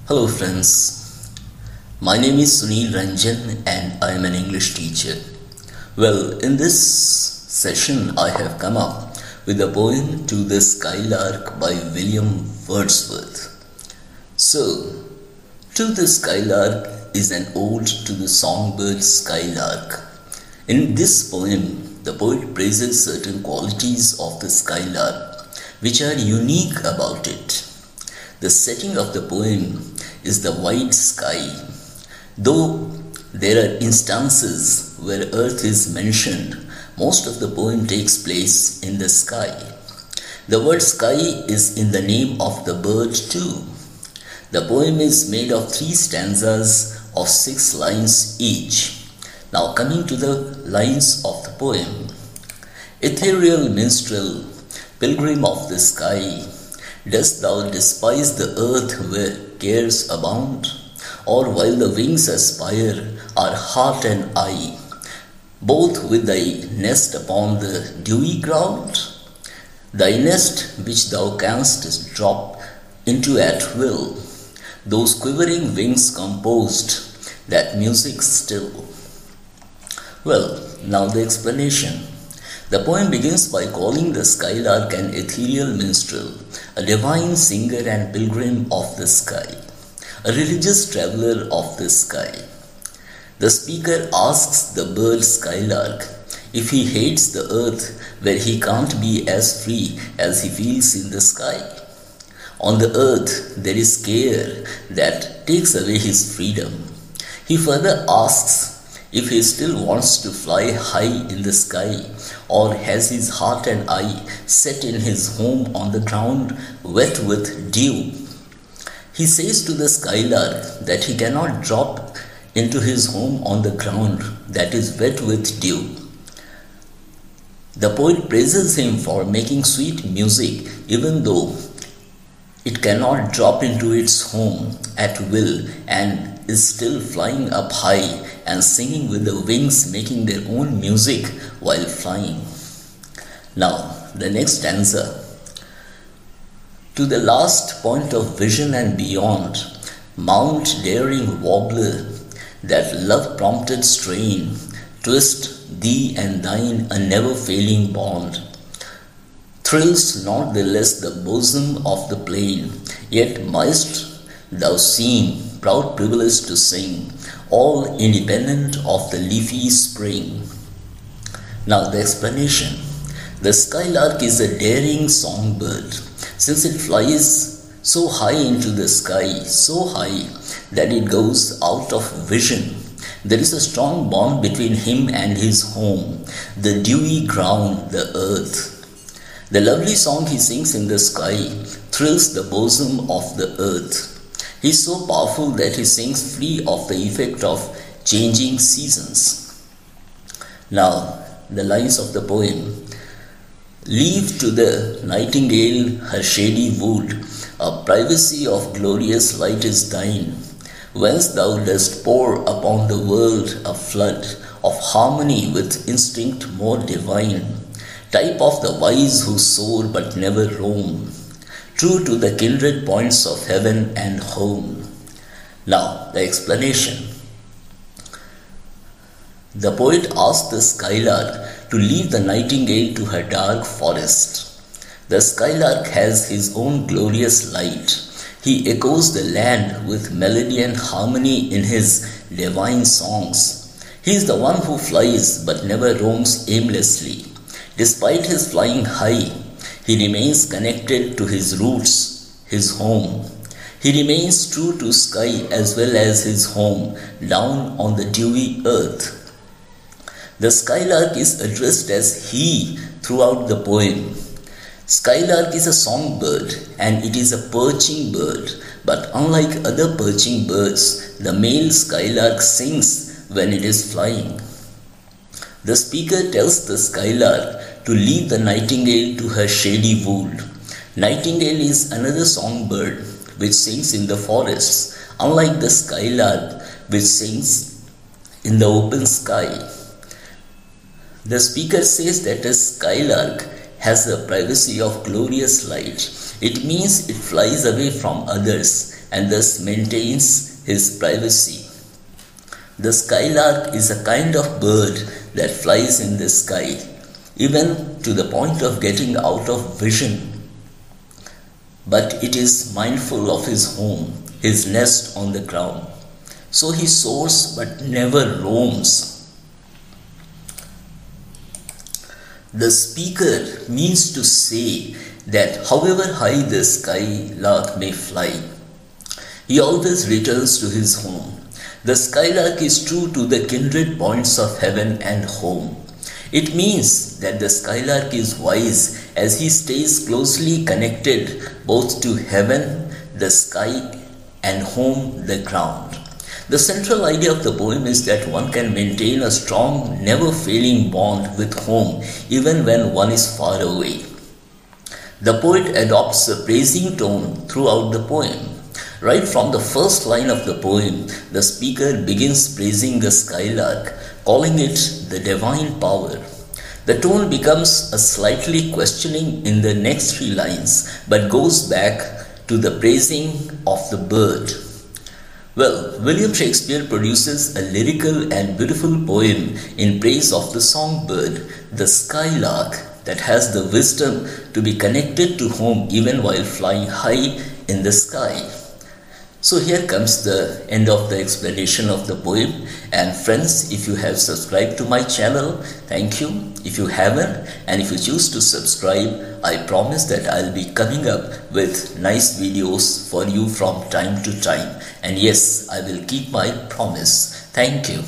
Hello friends, my name is Sunil Ranjan and I am an English teacher. Well, in this session I have come up with a poem to the Skylark by William Wordsworth. So, To the Skylark is an ode to the songbird Skylark. In this poem, the poet praises certain qualities of the Skylark which are unique about it. The setting of the poem is the white sky, though there are instances where earth is mentioned. Most of the poem takes place in the sky. The word sky is in the name of the bird too. The poem is made of 3 stanzas of 6 lines each. Now coming to the lines of the poem. Ethereal minstrel, pilgrim of the sky, dost thou despise the earth where cares abound? Or while the wings aspire are heart and eye, both with thy nest upon the dewy ground? Thy nest which thou canst drop into at will, those quivering wings composed, that music still. Well, now the explanation. The poem begins by calling the Skylark an ethereal minstrel, a divine singer and pilgrim of the sky, a religious traveler of the sky. The speaker asks the bird Skylark if he hates the earth where he can't be as free as he feels in the sky. On the earth there is care that takes away his freedom. He further asks if he still wants to fly high in the sky, or has his heart and eye set in his home on the ground wet with dew. He says to the Skylark that he cannot drop into his home on the ground that is wet with dew. The poet praises him for making sweet music even though it cannot drop into its home at will and is still flying up high and singing with the wings, making their own music while flying. Now, the next stanza. To the last point of vision and beyond, mount daring warbler, that love-prompted strain, twist thee and thine a never-failing bond. Thrills not the less the bosom of the plain, yet mightst thou seem proud privilege to sing, all independent of the leafy spring. Now the explanation. The Skylark is a daring songbird, since it flies so high into the sky, so high that it goes out of vision. There is a strong bond between him and his home, the dewy ground, the earth. The lovely song he sings in the sky thrills the bosom of the earth. He is so powerful that he sings free of the effect of changing seasons. Now, the lines of the poem. Leave to the nightingale her shady wood, a privacy of glorious light is thine, whence thou dost pour upon the world a flood of harmony with instinct more divine, type of the wise who soar but never roam, true to the kindred points of heaven and home. Now, the explanation. The poet asks the Skylark to leave the nightingale to her dark forest. The Skylark has his own glorious light. He echoes the land with melody and harmony in his divine songs. He is the one who flies but never roams aimlessly. Despite his flying high, he remains connected to his roots, his home. He remains true to sky as well as his home down on the dewy earth. The Skylark is addressed as he throughout the poem. Skylark is a songbird and it is a perching bird, but unlike other perching birds, the male Skylark sings when it is flying. The speaker tells the Skylark to leave the nightingale to her shady wood. Nightingale is another songbird which sings in the forests, unlike the Skylark which sings in the open sky. The speaker says that a Skylark has the privacy of glorious light. It means it flies away from others and thus maintains his privacy. The skylark is a kind of bird that flies in the sky, even to the point of getting out of vision. But it is mindful of his home, his nest on the ground. So he soars but never roams. The speaker means to say that however high the skylark may fly, he always returns to his home. The skylark is true to the kindred points of heaven and home. It means that the skylark is wise as he stays closely connected both to heaven, the sky, and home, the ground. The central idea of the poem is that one can maintain a strong, never-failing bond with home even when one is far away. The poet adopts a praising tone throughout the poem. Right from the first line of the poem, the speaker begins praising the skylark, calling it the divine power. The tone becomes a slightly questioning in the next 3 lines, but goes back to the praising of the bird. Well, William Shakespeare produces a lyrical and beautiful poem in praise of the songbird, the skylark, that has the wisdom to be connected to home even while flying high in the sky. So here comes the end of the explanation of the poem. And friends, if you have subscribed to my channel, thank you. If you haven't, and if you choose to subscribe, I promise that I'll be coming up with nice videos for you from time to time. And yes, I will keep my promise. Thank you.